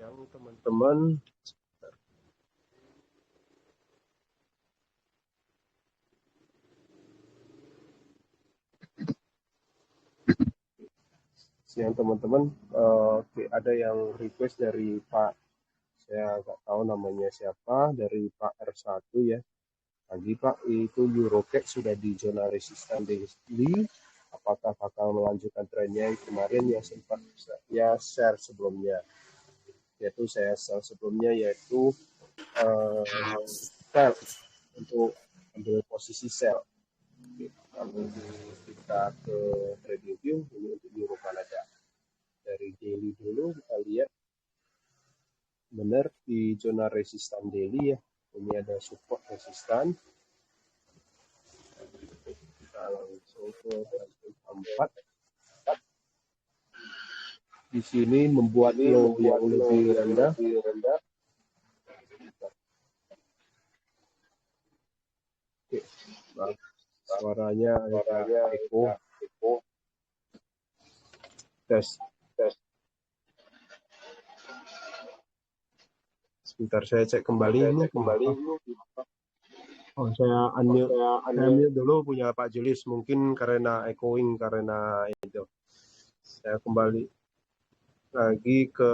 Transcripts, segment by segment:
Yang teman-teman, ada yang request dari Pak, saya nggak tahu namanya siapa, dari Pak R1 ya. Lagi Pak, itu Eurocap sudah di zona resistan daily, apakah bakal melanjutkan trennya kemarin yang sempat saya share sebelumnya, yaitu saya share sebelumnya, yaitu sell untuk ambil posisi sell. Lalu kita ke trading view, ini untuk Euro Kanada. Dari daily dulu kita lihat benar di zona resistan daily ya. Ini ada support resistan. Kita langsung ke 4. Di sini membuat low yang lebih rendah. Oke, nah, suaranya agak echo. Tes. Sebentar saya cek kembali. Oh, saya unmute dulu punya Pak Julius, mungkin karena echoing, karena itu. Saya kembali lagi ke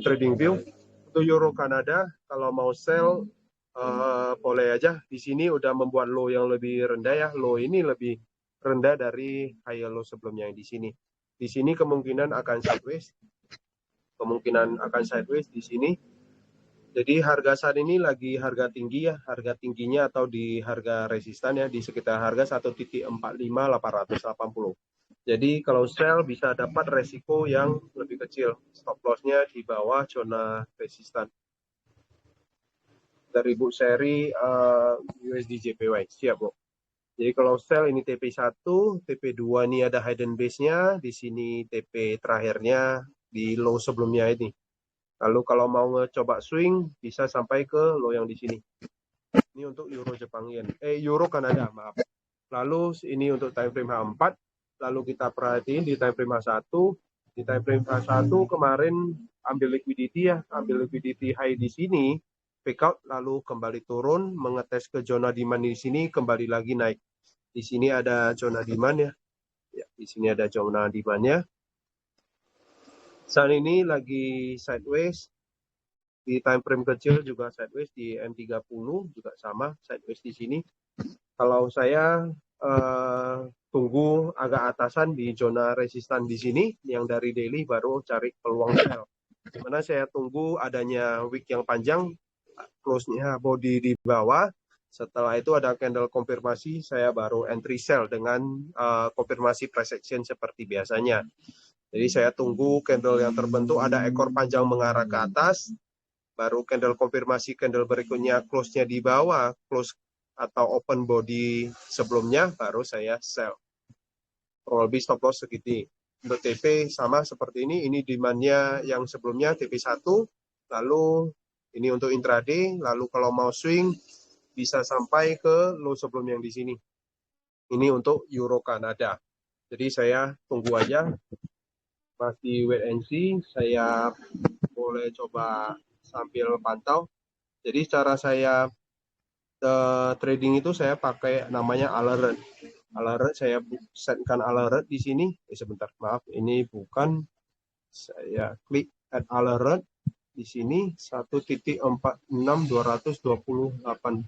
trading view untuk Euro Kanada. Kalau mau sell boleh aja. Di sini udah membuat low yang lebih rendah ya. Low ini lebih rendah dari high low sebelumnya yang di sini. Di sini kemungkinan akan sideways. Di sini. Jadi harga saat ini lagi harga tinggi ya, harga tingginya atau di harga resistan ya, di sekitar harga 1.45880. Jadi kalau sell bisa dapat resiko yang lebih kecil, stop loss-nya di bawah zona resistan. Dari Bu Seri USD JPY, siap Bu. Jadi kalau sell ini TP1, TP2 ini ada hidden base-nya, di sini TP terakhirnya di low sebelumnya ini. Lalu kalau mau ngecoba swing bisa sampai ke low yang di sini. Ini untuk Euro Jepang Yen, Euro Kanada, maaf. Lalu ini untuk time frame H4. Lalu kita perhatiin di time frame H1. Di time frame H1 kemarin ambil liquidity ya, ambil liquidity high di sini, pick out lalu kembali turun, mengetes ke zona demand di sini, kembali lagi naik. Di sini ada zona demand ya. Ya, di sini ada zona demand-nya. Saat ini lagi sideways. Di time frame kecil juga sideways, di M30 juga sama sideways di sini. Kalau saya tunggu agak atasan di zona resistan di sini, yang dari daily baru cari peluang sell. Dimana saya tunggu adanya wick yang panjang, close-nya body di bawah. Setelah itu ada candle konfirmasi, saya baru entry sell dengan konfirmasi price action seperti biasanya. Jadi saya tunggu candle yang terbentuk ada ekor panjang mengarah ke atas, baru candle konfirmasi, candle berikutnya close-nya di bawah, close atau open body sebelumnya, baru saya sell. Kurang lebih stop loss segini. Untuk TP sama seperti ini demand-nya yang sebelumnya TP1, lalu ini untuk intraday, lalu kalau mau swing bisa sampai ke low sebelum yang di sini. Ini untuk Euro Kanada. Jadi saya tunggu aja, masih wait and see, saya boleh coba sambil pantau. Jadi cara saya trading itu saya pakai namanya alert. Alert saya setkan alert di sini. Sebentar, maaf, ini bukan. Saya klik add alert di sini 1.46228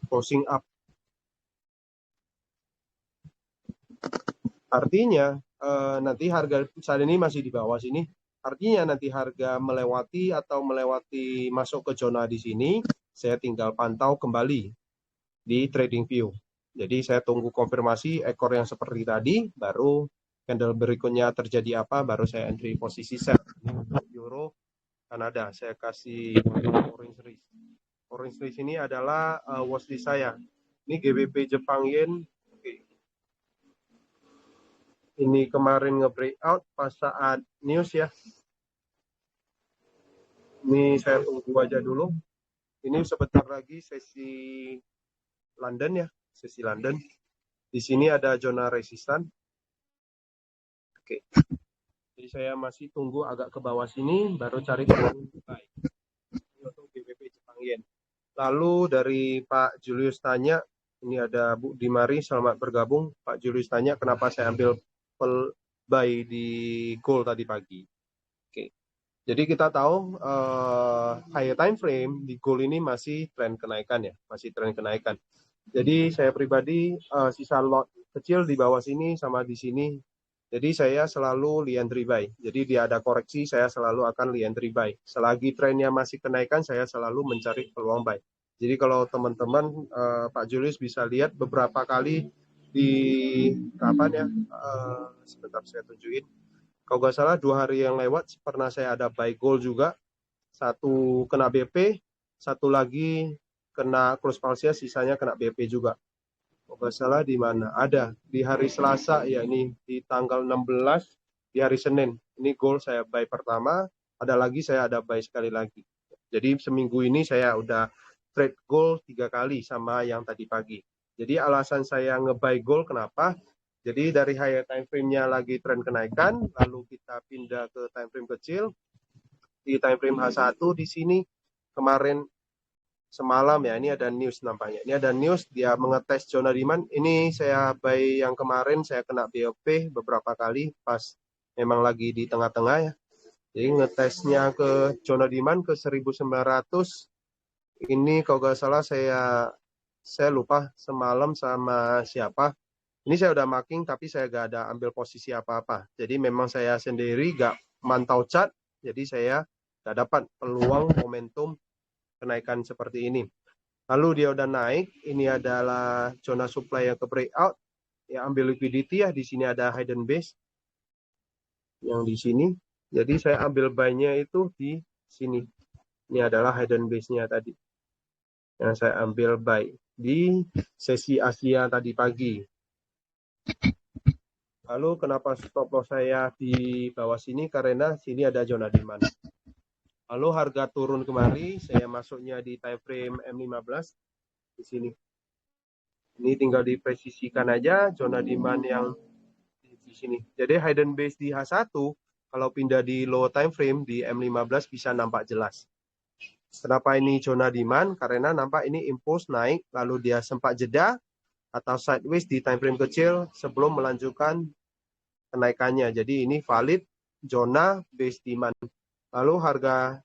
closing up. Artinya nanti harga saat ini masih di bawah sini. Artinya nanti harga melewati masuk ke zona di sini, saya tinggal pantau kembali di trading view. Jadi saya tunggu konfirmasi ekor yang seperti tadi, baru candle berikutnya terjadi apa, baru saya entry posisi sell. Ini untuk Euro Kanada, saya kasih orange list. Orange list ini adalah watchlist saya. Ini GBP Jepang Yen. Oke. Ini kemarin nge-breakout pas saat news ya. Ini saya tunggu aja dulu. Ini sebentar lagi sesi London ya, sesi London. Di sini ada zona resistan. Oke. Jadi saya masih tunggu agak ke bawah sini, baru cari peluang buy untuk GBP Jepang Yen. Lalu dari Pak Julius tanya, ini ada Bu Dimari, selamat bergabung. Pak Julius tanya, kenapa saya ambil buy di gold tadi pagi. Oke. Jadi kita tahu higher time frame di gold ini masih tren kenaikan ya, masih tren kenaikan. Jadi saya pribadi sisa lot kecil di bawah sini sama di sini. Jadi saya selalu entry buy. Jadi dia ada koreksi, saya selalu akan entry buy. Selagi trennya masih kenaikan, saya selalu mencari peluang buy. Jadi kalau teman-teman Pak Julius bisa lihat beberapa kali di kapan ya? Sebentar saya tunjukin. Kalau nggak salah 2 hari yang lewat pernah saya ada buy gold juga. Satu kena BP, satu lagi kena cross Palsia, sisanya kena BP juga. Kalau nggak salah di mana? Ada di hari Selasa ya, ini di tanggal 16 di hari Senin. Ini gold saya buy pertama, ada lagi saya ada buy sekali lagi. Jadi seminggu ini saya udah trade gold 3 kali sama yang tadi pagi. Jadi alasan saya nge-buy gold kenapa? Jadi dari higher time frame-nya lagi tren kenaikan, lalu kita pindah ke time frame kecil. Di time frame H1 di sini kemarin semalam ya, ini ada news nampaknya. Ini ada news dia mengetes zona demand. Ini saya buy yang kemarin saya kena BOP beberapa kali pas memang lagi di tengah-tengah ya. Jadi ngetesnya ke zona demand ke 1900. Ini kalau nggak salah saya lupa semalam sama siapa. Ini saya udah marking tapi saya nggak ada ambil posisi apa-apa. Jadi memang saya sendiri nggak mantau chart. Jadi saya nggak dapat peluang momentum kenaikan seperti ini. Lalu dia udah naik, ini adalah zona supply yang ke breakout, ya ambil liquidity ya, di sini ada hidden base yang di sini. Jadi saya ambil buy-nya itu di sini. Ini adalah hidden base-nya tadi. Yang saya ambil buy di sesi Asia tadi pagi. Lalu kenapa stop loss saya di bawah sini? Karena sini ada zona demand. Lalu harga turun kemari, saya masuknya di time frame M15 di sini. Ini tinggal dipresisikan aja zona demand yang di sini. Jadi hidden base di H1 kalau pindah di low time frame di M15 bisa nampak jelas. Kenapa ini zona demand? Karena nampak ini impulse naik lalu dia sempat jeda atau sideways di time frame kecil sebelum melanjutkan kenaikannya. Jadi ini valid zona base demand. Lalu harga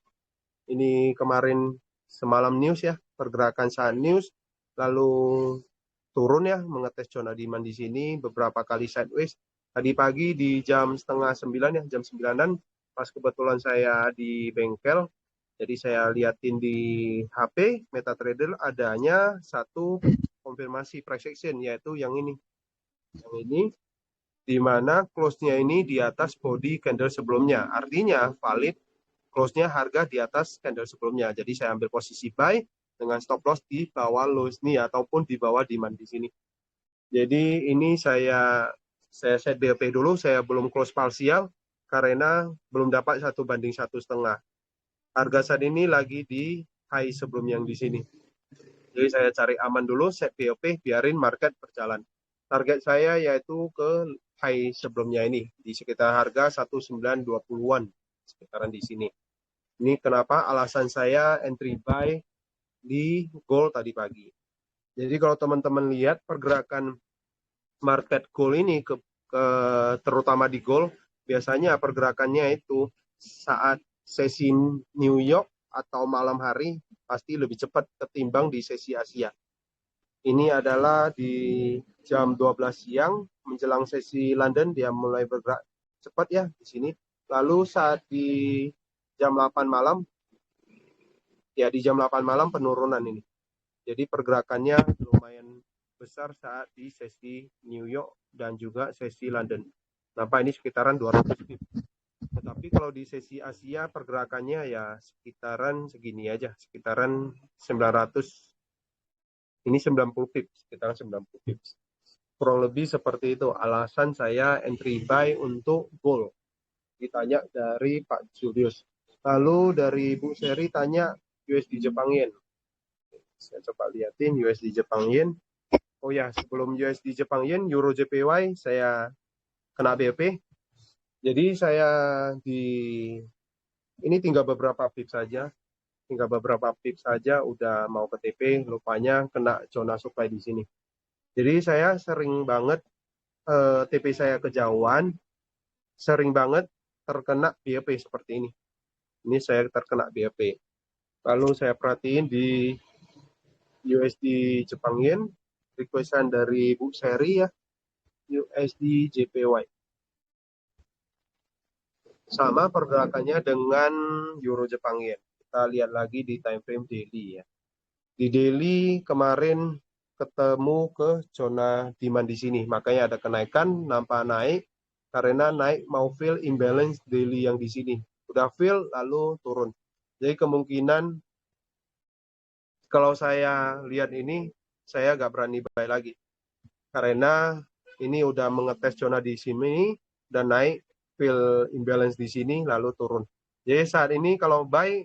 ini kemarin semalam news ya, pergerakan saat news lalu turun ya, mengetes zona demand di sini beberapa kali sideways. Tadi pagi di jam setengah 9 ya, jam 9-an pas kebetulan saya di bengkel. Jadi saya liatin di HP MetaTrader adanya satu konfirmasi price action yaitu yang ini. Yang ini di mana close-nya ini di atas body candle sebelumnya. Artinya valid close-nya harga di atas candle sebelumnya. Jadi saya ambil posisi buy dengan stop loss di bawah low ini ataupun di bawah demand di sini. Jadi ini saya set BLP dulu, saya belum close parsial karena belum dapat 1:1,5. Harga saat ini lagi di high sebelum yang di sini. Jadi saya cari aman dulu, set BLP, biarin market berjalan. Target saya yaitu ke high sebelumnya ini, di sekitar harga 1920-an, sekitaran di sini. Ini kenapa alasan saya entry buy di gold tadi pagi. Jadi kalau teman-teman lihat pergerakan market gold ini terutama di gold, biasanya pergerakannya itu saat sesi New York atau malam hari pasti lebih cepat ketimbang di sesi Asia. Ini adalah di jam 12 siang menjelang sesi London dia mulai bergerak cepat ya di sini. Lalu saat di jam 8 malam ya di jam 8 malam penurunan ini. Jadi pergerakannya lumayan besar saat di sesi New York dan juga sesi London. Nampak ini sekitaran 200 pip. Tetapi kalau di sesi Asia pergerakannya ya sekitaran segini aja, sekitaran 900. Ini 90 pip, sekitaran 90 pip. Kurang lebih seperti itu alasan saya entry buy untuk gold. Ditanya dari Pak Julius. Lalu dari Bu Seri tanya USD Jepang Yen. Saya coba liatin USD Jepang Yen. Oh ya, sebelum USD Jepang Yen, Euro JPY saya kena BP. Jadi saya di ini tinggal beberapa pips saja, udah mau ke TP, lupanya kena zona supply di sini. Jadi saya sering banget TP saya kejauhan, sering banget terkena BEP seperti ini. Ini saya terkena BEP. Lalu saya perhatiin di USD Jepang Yen, requestan dari Bu Seri ya, USD JPY. Sama pergerakannya dengan Euro Jepang Yen. Kita lihat lagi di time frame daily ya. Di daily kemarin ketemu ke zona demand di sini, makanya ada kenaikan, nampak naik karena naik mau fill imbalance daily yang di sini. Udah fill lalu turun. Jadi kemungkinan kalau saya lihat ini, saya nggak berani buy lagi. Karena ini udah mengetes zona di sini dan naik fill imbalance di sini lalu turun. Jadi saat ini kalau buy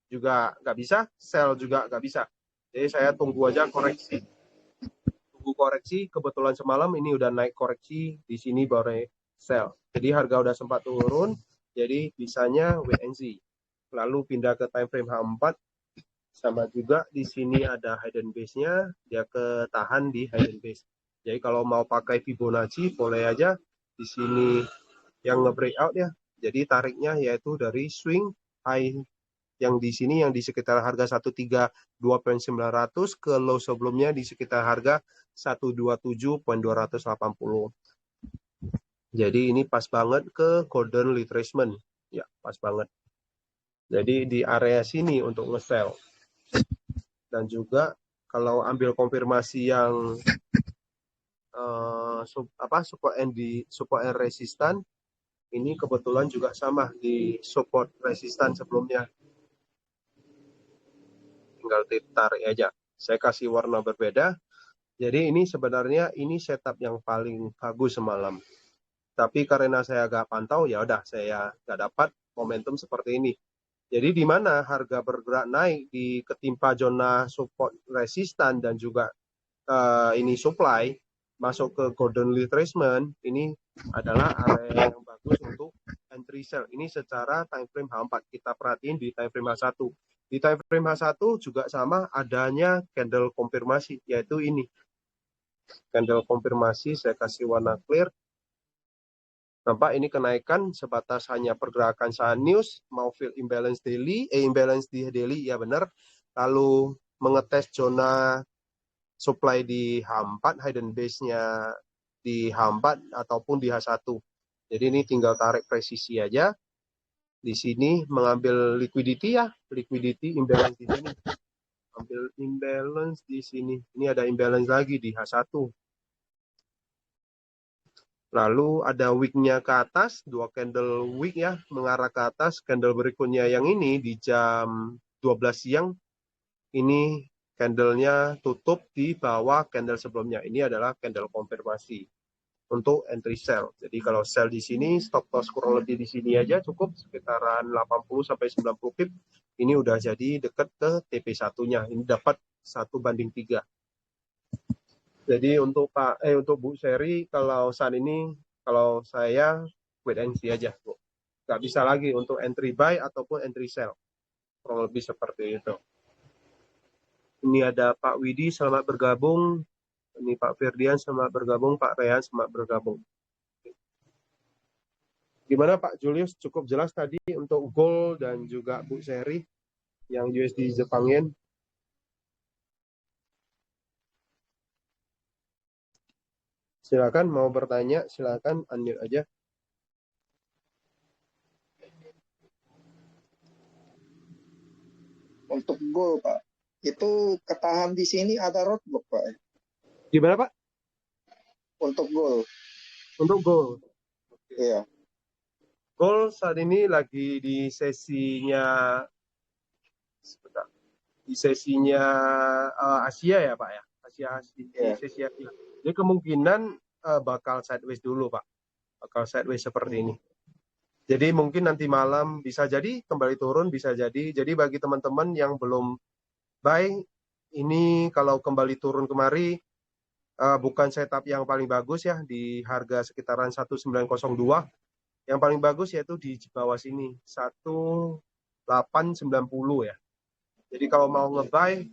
juga nggak bisa, sell juga nggak bisa. Jadi saya tunggu aja koreksi. Tunggu koreksi, kebetulan semalam ini udah naik koreksi, di sini baru sell. Jadi harga udah sempat turun, jadi bisanya wait and see. Lalu pindah ke time frame H4, sama juga di sini ada hidden base-nya, dia ketahan di hidden base. Jadi kalau mau pakai Fibonacci boleh aja di sini yang nge-breakout ya. Jadi tariknya yaitu dari swing high yang di sini yang di sekitar harga 132.900 ke low sebelumnya di sekitar harga 127.280. Jadi ini pas banget ke golden retracement. Ya, pas banget. Jadi di area sini untuk nge-sell. Dan juga kalau ambil konfirmasi yang support and resistan, ini kebetulan juga sama di support resistan sebelumnya. Tinggal ditarik aja. Saya kasih warna berbeda. Jadi ini sebenarnya ini setup yang paling bagus semalam. Tapi karena saya agak pantau, ya udah saya nggak dapat momentum seperti ini. Jadi di mana harga bergerak naik di ketimpa zona support resistan dan juga ini supply masuk ke golden retracement, ini adalah area yang bagus untuk entry sell. Ini secara time frame H4. Kita perhatiin di time frame H1. Di time frame H1 juga sama adanya candle konfirmasi, yaitu ini. Candle konfirmasi, saya kasih warna clear. Nampak ini kenaikan sebatas hanya pergerakan saham news, mau fill imbalance daily, imbalance di daily, ya benar. Lalu mengetes zona supply di H4, hidden base-nya di H4 ataupun di H1. Jadi ini tinggal tarik presisi aja. Di sini mengambil liquidity ya, liquidity imbalance di sini. Ambil imbalance di sini. Ini ada imbalance lagi di H1. Lalu ada wick-nya ke atas, 2 candle wick ya, mengarah ke atas. Candle berikutnya yang ini di jam 12 siang, ini candle-nya tutup di bawah candle sebelumnya. Ini adalah candle konfirmasi untuk entry sell. Jadi kalau sell di sini, stop loss kurang lebih di sini aja cukup, sekitaran 80-90 pip. Ini udah jadi dekat ke TP1-nya. Ini dapat 1/3. Jadi untuk untuk Bu Seri, kalau saat ini kalau saya wait and see aja, Bu. Nggak bisa lagi untuk entry buy ataupun entry sell. Kurang lebih seperti itu. Ini ada Pak Widi, selamat bergabung. Ini Pak Firdian, selamat bergabung. Pak Rehan, selamat bergabung. Gimana Pak Julius? Cukup jelas tadi untuk gold dan juga Bu Seri yang USD Jepang Yen. Silakan mau bertanya, silakan unmute aja. Untuk gold, Pak, itu ketahan di sini ada roadblock, Pak. Gimana Pak? Untuk gold. Untuk gold. Iya. Gold saat ini lagi di sesinya Asia ya Pak ya, di sesi Asia. Jadi kemungkinan bakal sideways dulu Pak, bakal sideways seperti ini. Jadi mungkin nanti malam bisa jadi kembali turun, bisa jadi. Jadi bagi teman-teman yang belum buy, ini kalau kembali turun kemari bukan setup yang paling bagus ya, di harga sekitaran 1902. Yang paling bagus yaitu di bawah sini 1890 ya. Jadi kalau mau nge-buy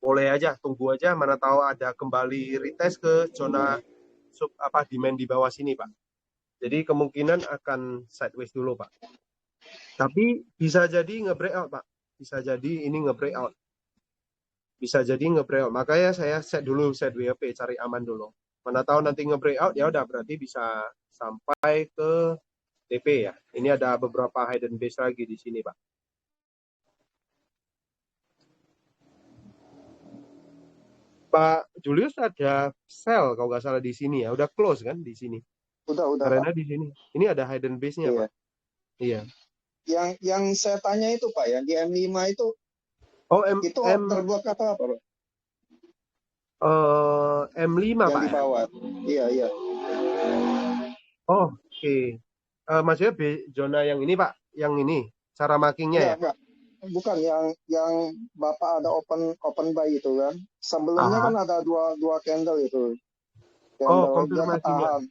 boleh aja, tunggu aja, mana tahu ada kembali retest ke zona demand di bawah sini, Pak. Jadi kemungkinan akan sideways dulu, Pak. Tapi bisa jadi nge-breakout, Pak. Bisa jadi ini nge-breakout. Bisa jadi nge-breakout. Makanya saya set WP, cari aman dulu. Mana tahu nanti nge-breakout, ya udah berarti bisa sampai ke TP ya. Ini ada beberapa hidden base lagi di sini, Pak. Pak Julius ada sell kalau nggak salah di sini ya. Udah close kan di sini. Udah Pak. Karena di sini. Ini ada hidden base-nya, Iya. Pak. Iya. Yang saya tanya itu Pak ya, di M5 itu Oh, itu order block atau apa Pak? M5, Yang Pak di ya? bawah. Iya. Oh, oke. Maksudnya zona yang ini, Pak. Yang ini. Cara markingnya ya? Enggak. Bukan yang Bapak ada open buy itu kan. Sebelumnya Aha. kan ada dua candle itu. Oh, Candle dia konfirmasinya. ketahan.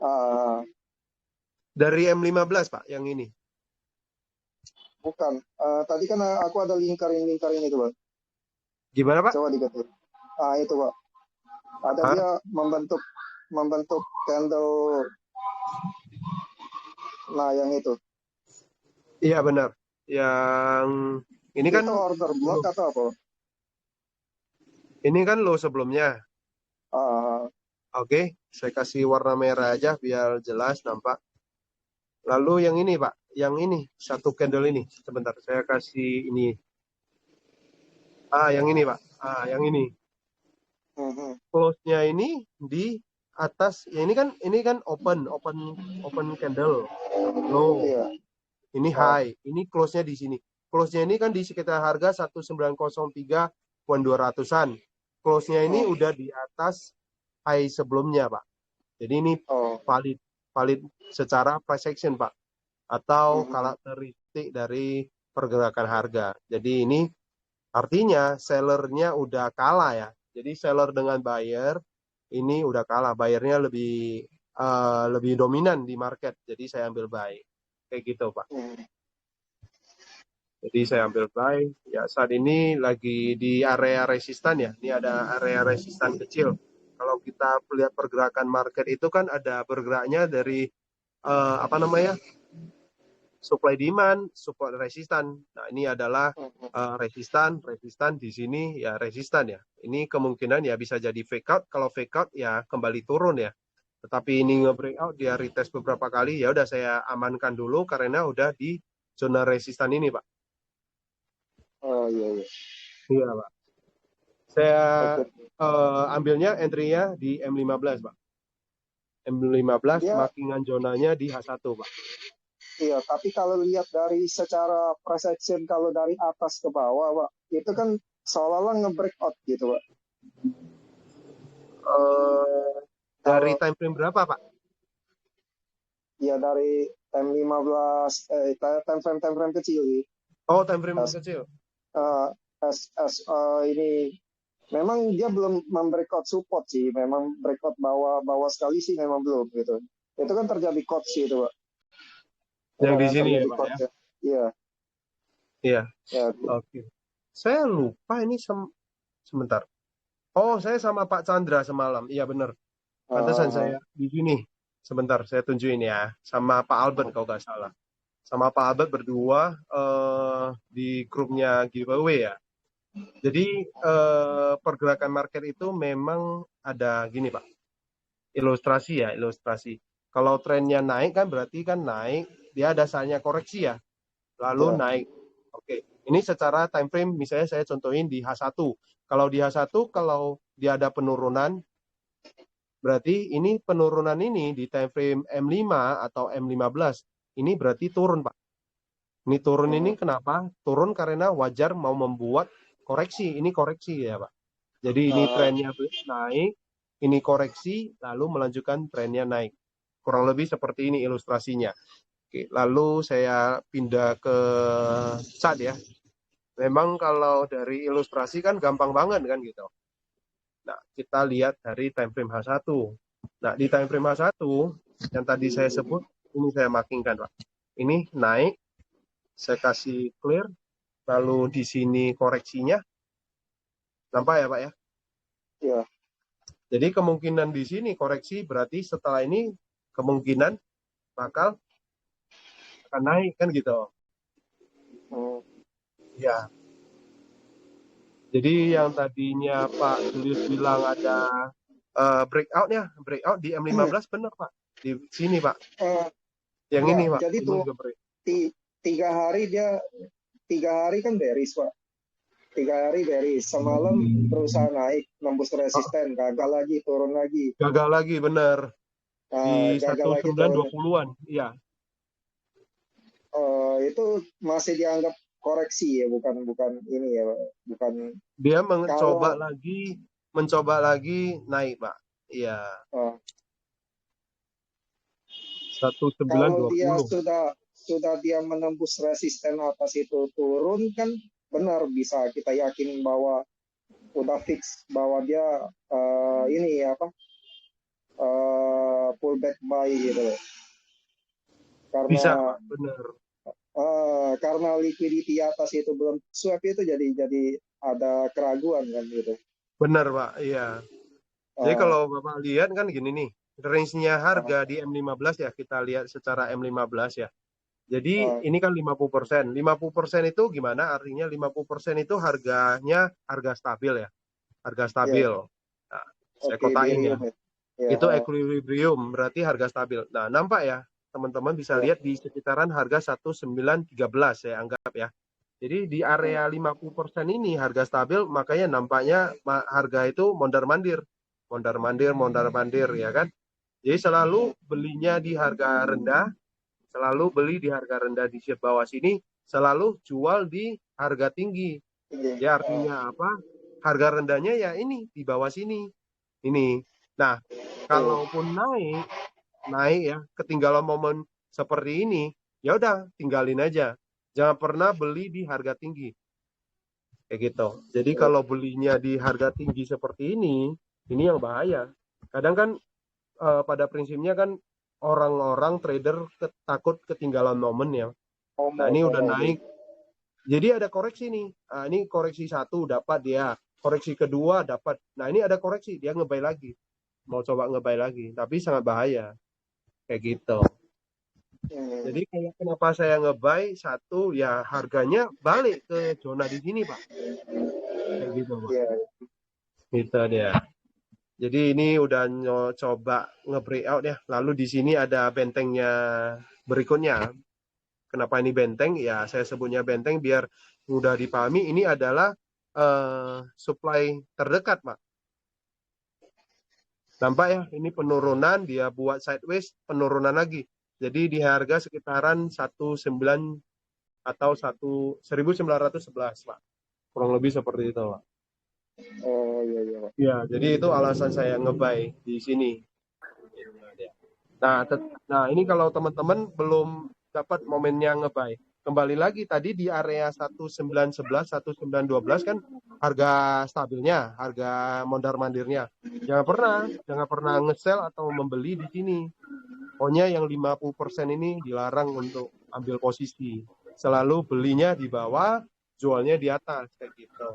Ah, Dari M15, Pak, yang ini. bukan. Tadi kan aku ada lingkarin itu Pak. Gimana, Pak? Coba diketik. Itu Pak. Ada Hah? dia membentuk candle. Nah, yang itu. Iya, benar. Yang ini kan Itu order block atau apa? ini kan low sebelumnya. Ah, Oke, saya kasih warna merah aja biar jelas nampak. Lalu yang ini, Pak. Yang ini, satu candle ini. Sebentar, saya kasih ini. Yang ini, Pak. Yang ini. Close-nya ini di atas. Ya ini kan open candle. Low. iya. Ini high. Ini close-nya di sini. Close-nya ini kan di sekitar harga 1903.200-an. Close-nya ini udah di atas high sebelumnya, Pak. Jadi ini valid secara price action, Pak. Atau karakteristik dari pergerakan harga. Jadi ini artinya sellernya udah kalah ya. Jadi seller dengan buyer ini udah kalah. Buyernya lebih dominan di market. Jadi saya ambil buy. Kayak gitu, Pak. Jadi saya ambil buy. Ya saat ini lagi di area resistan ya. Ini ada area resistan kecil. Kalau kita lihat pergerakan market itu kan ada bergeraknya dari supply demand, support resistan. Nah, ini adalah resistan di sini ya resistan ya. Ini kemungkinan ya bisa jadi fake out. Kalau fake out ya kembali turun ya. Tetapi ini nge-breakout dia retest beberapa kali ya udah saya amankan dulu karena udah di zona resistan ini, Pak. Oh iya. Iya, Pak. Saya ambilnya entry-nya di M15, Pak. M15 markingan zonanya di H1, Pak. Iya, tapi kalau lihat dari secara price action kalau dari atas ke bawah, Pak, itu kan seolah-olah nge-breakout gitu, Pak. Dari time frame berapa, Pak? Ya dari time 15 time frame kecil sih. Oh, time frame kecil. Ini memang dia belum membreakout support sih, memang breakout bawah sekali sih memang belum gitu. Itu kan terjadi coach sih itu, Pak. Yang di sini ya, Pak ya? Iya. Iya. Oke. Saya lupa ini sebentar. Oh, saya sama Pak Chandra semalam. Iya benar. Pantesan saya di sini. Sebentar, saya tunjukin ya. Sama Pak Albert kalau nggak salah. Sama Pak Albert berdua di grupnya giveaway ya. Jadi pergerakan market itu memang ada gini, Pak. Ilustrasi. Kalau trennya naik kan berarti kan naik, dia ada saatnya koreksi ya. Lalu naik. Oke. Ini secara time frame misalnya saya contohin di H1. Kalau di H1 kalau dia ada penurunan berarti ini penurunan ini di time frame M5 atau M15 ini berarti turun, Pak. Ini turun ini kenapa? Turun karena wajar mau membuat koreksi. Ini koreksi ya, Pak. Jadi ini trennya naik, ini koreksi, lalu melanjutkan trennya naik. Kurang lebih seperti ini ilustrasinya. Oke, lalu saya pindah ke chart ya. Memang kalau dari ilustrasi kan gampang banget kan gitu. Nah, kita lihat dari time frame H1. Nah, di time frame H1 yang tadi saya sebut Ini saya markingkan, Pak. Ini naik, saya kasih clear, lalu di sini koreksinya, nampak ya Pak ya? Ya. Jadi kemungkinan di sini koreksi berarti setelah ini kemungkinan bakal akan naik kan gitu. Hmm. Ya. Jadi yang tadinya Pak Julius bilang ada breakout di M15 benar Pak. Di sini Pak. Eh, Yang ya, ini Pak. jadi tuh tiga hari kan bearish Pak. 3 hari bearish, semalam berusaha naik, nembus resisten, gagal lagi, turun lagi. Gagal lagi benar. Di Gagal lagi turun. 1920-an, iya. Itu masih dianggap koreksi ya, bukan ini ya, bukan. Dia mencoba Kalau lagi naik Pak. Iya. uh, 1920. sudah dia menembus resisten atas itu turun kan benar, bisa kita yakin bahwa udah fix bahwa dia ini apa pullback buy gitu, karena Bisa Pak, benar. Karena liquidity atas itu belum swap, itu jadi ada keraguan kan gitu. Benar Pak, iya. Jadi kalau Bapak lihat kan gini nih, range-nya harga di M15 ya, kita lihat secara M15 ya. Jadi ini kan 50%. 50% itu gimana? Artinya 50% itu harganya harga stabil ya. Harga stabil. Nah, saya kotain ya. Itu equilibrium, berarti harga stabil. Nah, nampak ya, teman-teman bisa lihat di sekitaran harga 1913 saya anggap ya. Jadi di area 50% ini harga stabil, makanya nampaknya harga itu mondar-mandir. Mondar-mandir ya kan. Jadi selalu belinya di harga rendah, selalu beli di harga rendah di bawah sini, selalu jual di harga tinggi. Ya artinya apa? Harga rendahnya ya ini di bawah sini. Ini. Nah, kalaupun naik ya, ketinggalan momen seperti ini, ya udah tinggalin aja. Jangan pernah beli di harga tinggi. Kayak gitu. Jadi kalau belinya di harga tinggi seperti ini yang bahaya. Kadang kan pada prinsipnya kan orang-orang trader takut ketinggalan momen ya. Nah ini udah naik, jadi ada koreksi nih. Nah, ini koreksi satu dapat dia, koreksi kedua dapat. Nah ini ada koreksi, dia ngebay lagi, mau coba ngebay lagi, tapi sangat bahaya kayak gitu. Jadi kenapa saya ngebay satu ya, harganya balik ke zona di sini Pak, kayak gitu Pak. Gitu dia. Jadi ini udah coba nge-breakout ya. Lalu di sini ada bentengnya berikutnya. Kenapa ini benteng? Ya saya sebutnya benteng biar mudah dipahami. Ini adalah supply terdekat, Pak. Nampak ya, ini penurunan, dia buat sideways, penurunan lagi. Jadi di harga sekitaran 19 atau 1911, Pak. Kurang lebih seperti itu, Pak. Oh iya iya. Ya, jadi itu alasan saya ngebuy di sini. Nah, ini kalau teman-teman belum dapat momennya ngebuy, kembali lagi tadi di area 1911, 1912 kan harga stabilnya, harga mondar-mandirnya. Jangan pernah nge-sell atau membeli di sini. Pokoknya yang 50% ini dilarang untuk ambil posisi. Selalu belinya di bawah, jualnya di atas kayak gitu.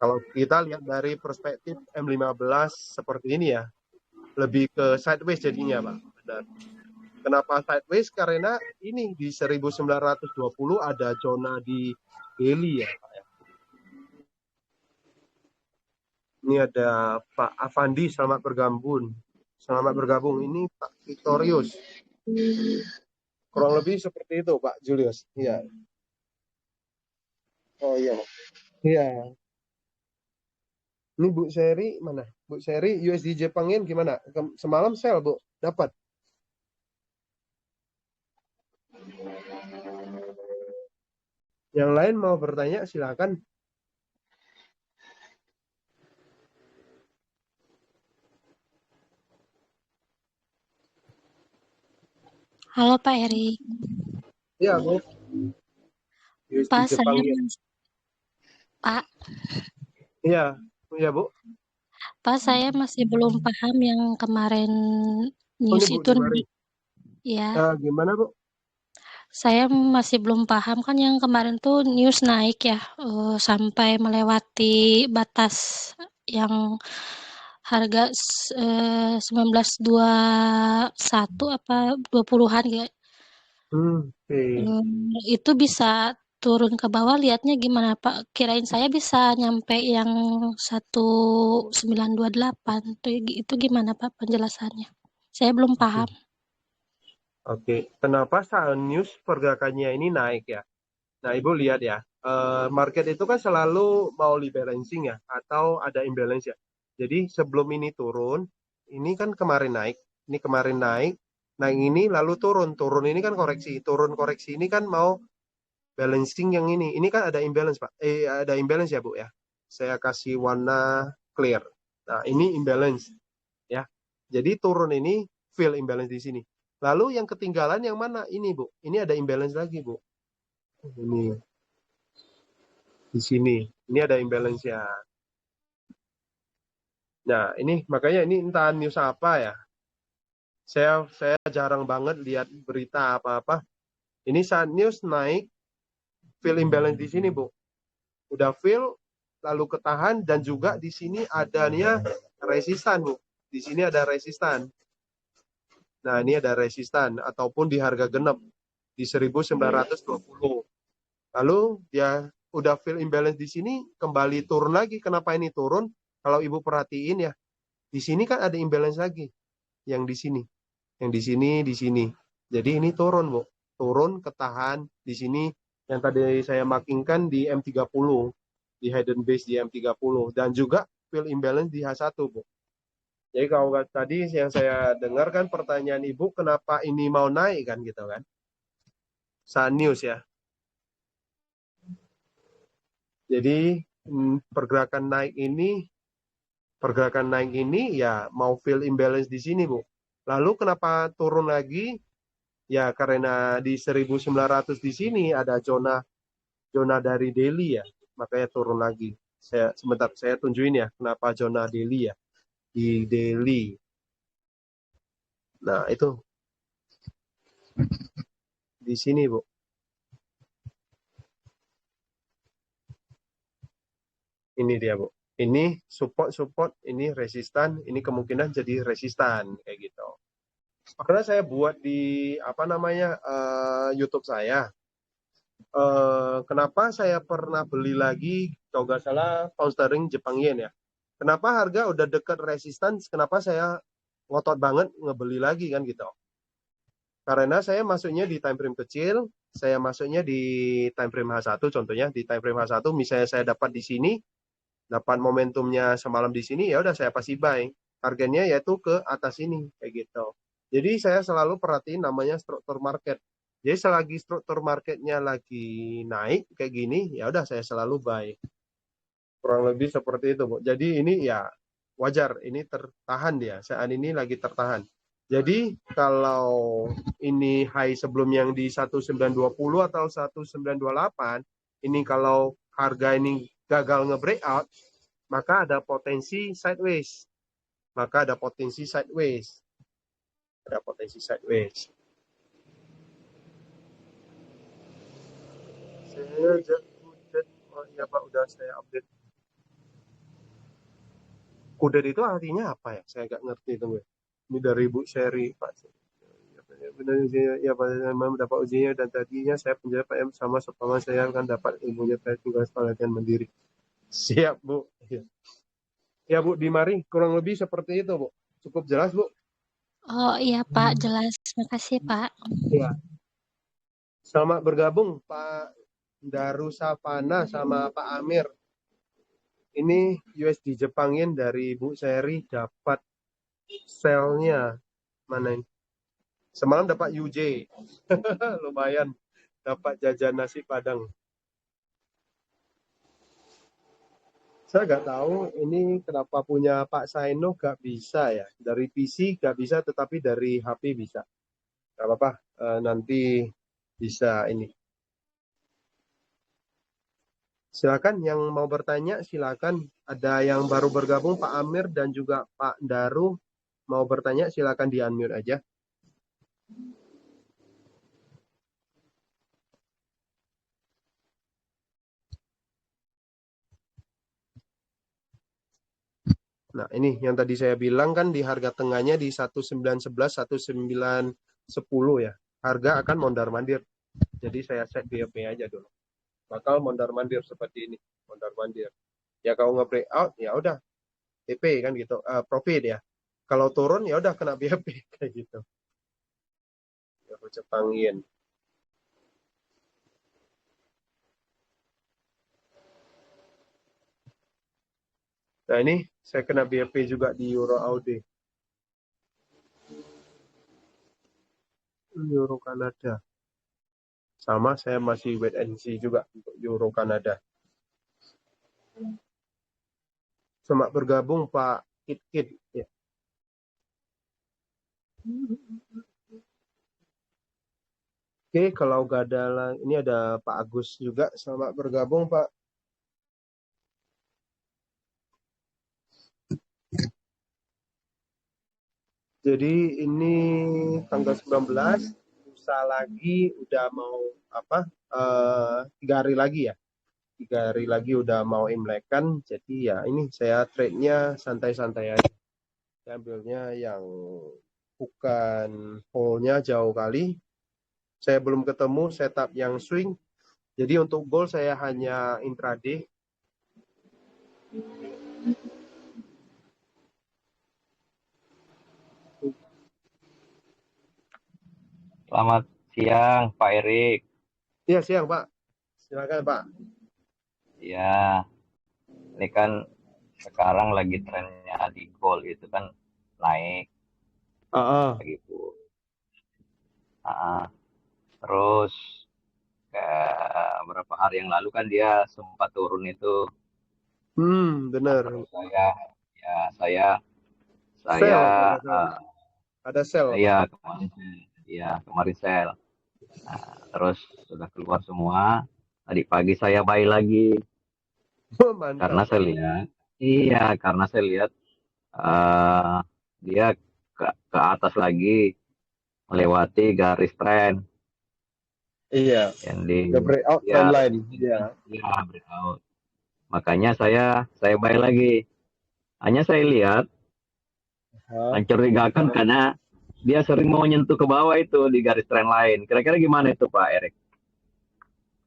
Kalau kita lihat dari perspektif M15 seperti ini ya, lebih ke sideways jadinya, Pak. Benar. Kenapa sideways? Karena ini di 1920 ada zona di daily ya, Pak. Ini ada Pak Avandi, selamat bergabung. Selamat bergabung. Ini Pak Victorius. Kurang lebih seperti itu, Pak Julius. Iya. Oh iya. Iya. Ini Bu Seri mana? Bu Seri USD Jepang Yen gimana? Semalam sell, Bu. Dapat. Yang lain mau bertanya silakan. Halo Pak Eri. Iya, Bu. Pak, saya Pak. Iya, iya Bu. Pak, saya masih belum paham yang kemarin news Bu, itu. Ya, Gimana Bu? saya masih belum paham kan yang kemarin tuh news naik ya, sampai melewati batas yang harga 19,21 apa 20-an ya. Oke. Itu bisa turun ke bawah lihatnya gimana Pak? Kirain saya bisa nyampe yang 1928 tuh itu gimana Pak penjelasannya? Saya belum paham. Oke. Oke. Kenapa saat news pergerakannya ini naik ya? Nah, Ibu lihat ya, market itu kan selalu mau rebalancing ya, atau ada imbalance ya. Jadi sebelum ini turun, ini kan kemarin naik, ini kemarin naik, naik ini lalu turun, turun ini kan koreksi, turun koreksi ini kan mau balancing yang ini kan ada imbalance Pak, ada imbalance ya Bu ya. Saya kasih warna clear. Nah, ini imbalance ya. Jadi turun ini fill imbalance di sini. Lalu yang ketinggalan yang mana? Ini Bu, ini ada imbalance lagi Bu. Ini di sini. Ini ada imbalance ya. Nah, ini makanya ini entah news apa ya. Saya jarang banget lihat berita apa-apa. Ini saat news naik, fill imbalance di sini, Bu. Udah fill, lalu ketahan, dan juga di sini adanya resistan, Bu. Di sini ada resistan. Nah, ini ada resistan, ataupun di harga genep, di 1920. Lalu dia udah fill imbalance di sini, kembali turun lagi. Kenapa ini turun? Kalau Ibu perhatiin ya, di sini kan ada imbalance lagi. Yang di sini. Yang di sini, di sini. Jadi ini turun, Bu. Turun, ketahan. Di sini yang tadi saya markingkan di M30. Di hidden base di M30. Dan juga fill imbalance di H1, Bu. Jadi kalau tadi yang saya dengar kan pertanyaan Ibu, kenapa ini mau naik kan gitu kan. Saat news ya. Jadi pergerakan naik ini ya mau fill imbalance di sini, Bu. Lalu kenapa turun lagi? Ya karena di 1900 di sini ada zona zona dari daily ya, makanya turun lagi. Saya tunjukin ya kenapa zona daily ya. Di daily. Nah, itu di sini, Bu. Ini dia, Bu. Ini support, ini resistan, ini kemungkinan jadi resistan kayak gitu. Karena saya buat di apa namanya YouTube saya. Kenapa saya pernah beli lagi kalau nggak salah pound sterling Jepang yen ya. Kenapa harga udah dekat resistan, kenapa saya ngotot banget ngebeli lagi kan gitu. Karena saya masuknya di time frame kecil, saya masuknya di time frame H1 contohnya, di time frame H1 misalnya saya dapat di sini, dapat momentumnya semalam di sini, ya udah saya pasti buy. Targetnya yaitu ke atas ini kayak gitu. Jadi saya selalu perhatiin namanya struktur market. Jadi selagi struktur marketnya lagi naik kayak gini, ya udah saya selalu buy. Kurang lebih seperti itu, Bu. Jadi ini ya wajar, ini tertahan dia. Saat ini lagi tertahan. Jadi kalau ini high sebelum yang di 1920 atau 1928, ini kalau harga ini gagal nge-breakout, maka ada potensi sideways. Maka ada potensi sideways. Ada potensi sideways. Oh iya Pak, udah saya update. Kudet itu artinya apa ya? Saya nggak ngerti itu. Ini dari Bu Sherry, Pak. Benar ya Pak, memang dapat ujinya dan tadinya saya penjara PM sama sepaman saya kan dapat ilmunya saya tugas pelatihan mandiri. Siap Bu. Ya Bu, di mari kurang lebih seperti itu Bu. Cukup jelas Bu. Oh iya Pak, jelas. Makasih Pak. Ya. Selamat bergabung Pak Darusapana sama Pak Amir. Ini USD Jepangin dari Bu Seri dapat selnya mana ini? Semalam dapat UJ. Lumayan dapat jajan nasi Padang. Saya nggak tahu ini kenapa punya Pak Saino nggak bisa ya. Dari PC nggak bisa, tetapi dari HP bisa. Nggak apa-apa, nanti bisa ini. Silakan yang mau bertanya, silakan. Ada yang baru bergabung, Pak Amir dan juga Pak Daru mau bertanya, silakan di unmute aja. Nah, ini yang tadi saya bilang kan di harga tengahnya di 1911, 1910 ya. Harga akan mondar-mandir. Jadi saya set BOP aja dulu. Bakal mondar-mandir seperti ini, mondar-mandir. Ya kalau nge-breakout ya udah TP kan gitu, profit ya. Kalau turun ya udah kena BOP kayak gitu. Ya, aku cepangin. Nah ini saya kena BOP juga di Euro AUD. Euro Kanada. Sama saya masih wait and see juga untuk Euro Kanada. Semak bergabung Pak Kit ya. Oke, kalau gak ada ini ada Pak Agus juga sama bergabung Pak. Jadi ini tanggal 19 lusa lagi udah mau apa? 3 hari lagi ya. 3 hari lagi udah mau Imlek kan. Jadi ya ini saya trade-nya santai-santai aja. Saya ambilnya yang bukan hold-nya jauh kali. Saya belum ketemu setup yang swing. Jadi untuk gold saya hanya intraday. Selamat siang, Pak Erik. Iya siang Pak. Silakan Pak. Ya, ini kan sekarang lagi trennya di gold itu kan naik begitu. Terus beberapa hari yang lalu kan dia sempat turun itu. Benar. Terus saya Sell kalau nggak salah. uh, Ada sell Pak. saya kemarin sell. Terus sudah keluar semua. Tadi pagi saya buy lagi Mantap. karena saya lihat dia ke atas lagi melewati garis tren Iya. yang di The breakout trend line. Iya. breakout. Makanya saya buy lagi. Hanya saya lihat mencurigakan karena dia sering mau nyentuh ke bawah itu di garis tren line. Kira-kira gimana itu Pak Erik?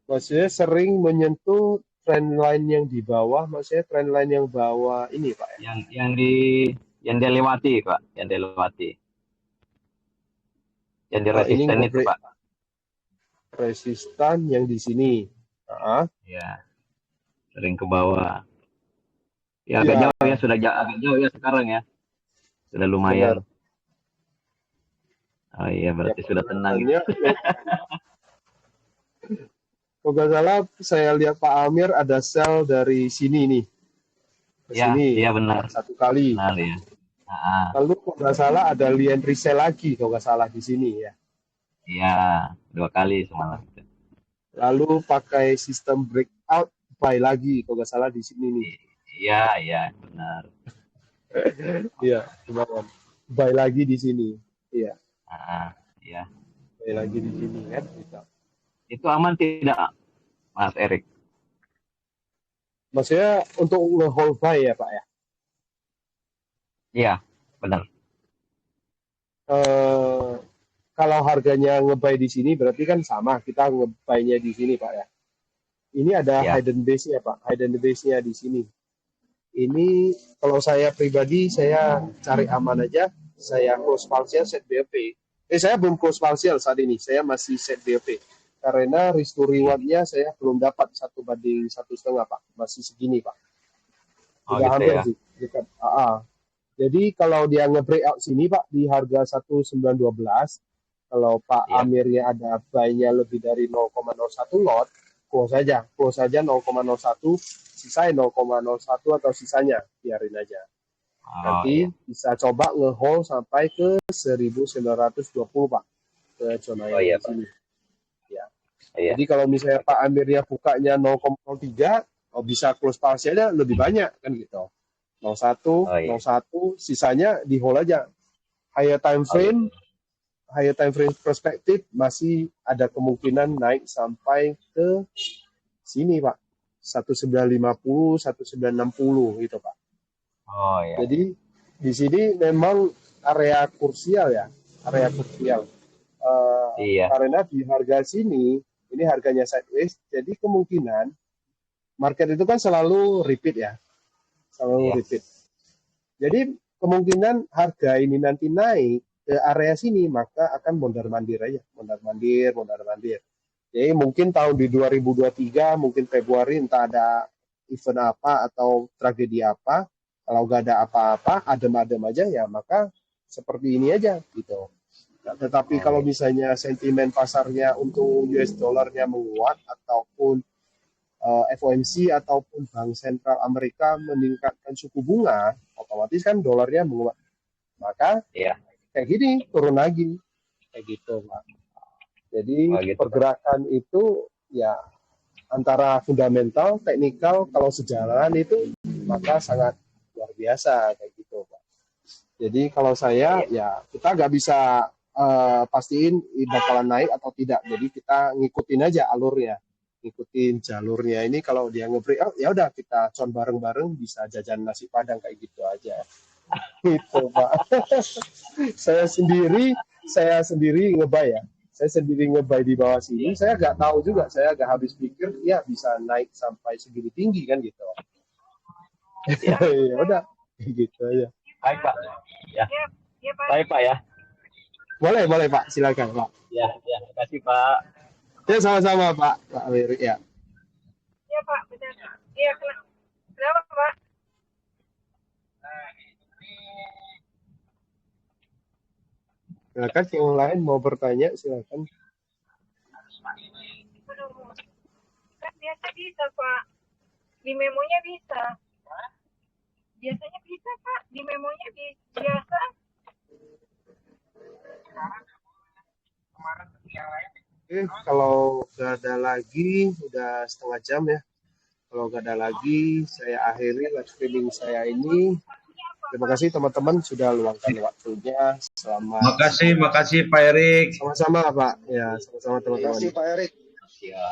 Maksudnya sering menyentuh trend line yang di bawah, maksudnya trend line yang bawah ini Pak ya? Yang dia lewati Pak, yang dia lewati. Yang di resisten itu Pak. Resistan yang di sini. Ya, sering ke bawah. Ya agak jauh ya, sudah agak jauh ya sekarang ya. Sudah lumayan. Benar. Oh iya, berarti ya, sudah tenang. Kalau nggak salah, saya lihat Pak Amir ada sell dari sini nih. Ke sini. Iya benar. Satu kali. Benar ya. Lalu kalau nggak salah ada lien resell lagi kalau nggak salah di sini ya. Iya, 2 kali semalam. Lalu pakai sistem breakout buy lagi kalau nggak salah di sini nih. Iya, benar. Iya, kemarin. Buy lagi di sini. Iya. Iya. Buy lagi di sini kan. Gitu. Itu aman tidak, Mas Erik? Maksudnya untuk nge-hold buy ya Pak ya? Iya, benar. Kalau harganya nge-buy di sini berarti kan sama, kita nge-buy-nya di sini Pak ya. Ini ada hidden base-nya Pak, hidden base-nya di sini. Ini kalau saya pribadi, saya cari aman aja, saya close partial set BOP. Saya belum close partial saat ini, saya masih set BOP. Karena risk to reward-nya saya belum dapat 1:1,5 Pak, masih segini Pak. Sudah hampir sih, dekat. Jadi kalau dia nge-breakout sini Pak di harga 1912, kalau Pak Amirnya ada buy-nya lebih dari 0,01 lot, close saja 0,01, sisain 0,01 atau sisanya, biarin aja. Nanti bisa coba nge-hold sampai ke 1920 Pak, ke zona yang di sini. Ya. Jadi kalau misalnya Pak Amirnya bukanya 0,03, bisa close partialnya lebih banyak kan gitu. 01, 01, sisanya di hold aja. Higher time frame perspektif masih ada kemungkinan naik sampai ke sini Pak. 1950, 1960 gitu Pak. Oh ya. Jadi di sini memang area krusial ya, area krusial. Iya. Karena di harga sini, ini harganya sideways, jadi kemungkinan market itu kan selalu repeat ya, selalu Iya. repeat. Jadi kemungkinan harga ini nanti naik ke area sini, maka akan mondar-mandir aja, mondar-mandir. Jadi mungkin tahun di 2023, mungkin Februari entah ada event apa atau tragedi apa, kalau nggak ada apa-apa, adem-adem aja ya, maka seperti ini aja gitu. Nah, tetapi kalau misalnya sentimen pasarnya untuk US dollarnya menguat ataupun FOMC ataupun Bank Sentral Amerika meningkatkan suku bunga, otomatis kan dolarnya menguat. Maka Iya. kayak gini turun lagi, kayak gitu Pak. Jadi gitu, pergerakan itu ya antara fundamental, teknikal, kalau sejalan itu maka sangat luar biasa kayak gitu Pak. Jadi kalau saya ya kita nggak bisa pastiin bakalan naik atau tidak. Jadi kita ngikutin aja alurnya, ngikutin jalurnya. Ini kalau dia nge-break out ya udah kita con bareng-bareng bisa jajan nasi padang kayak gitu aja. Gitu Pak. saya sendiri nge-buy ya. Saya sendiri nge-buy di bawah sini. Saya nggak tahu juga. Saya nggak habis pikir ya bisa naik sampai segini tinggi kan gitu. Ya udah gitu aja. Baik Pak. Ya. Baik Pak ya. Boleh Pak, silakan Pak. Ya, terima kasih Pak. Ya sama-sama Pak Amir ya. Iya Pak, benar. Iya, kenapa Pak? Silakan yang lain mau bertanya silakan. Kan biasa bisa Pak, di memonya bisa. Biasanya bisa Pak, di memonya biasa. Oke, kalau nggak ada lagi, udah setengah jam ya. Kalau nggak ada lagi, saya akhiri live streaming saya ini. Terima kasih teman-teman sudah luangkan waktunya. Selamat. Makasih Pak Erik. Sama-sama Pak. Ya, sama-sama teman-teman. Terima kasih Pak Erik. Ya.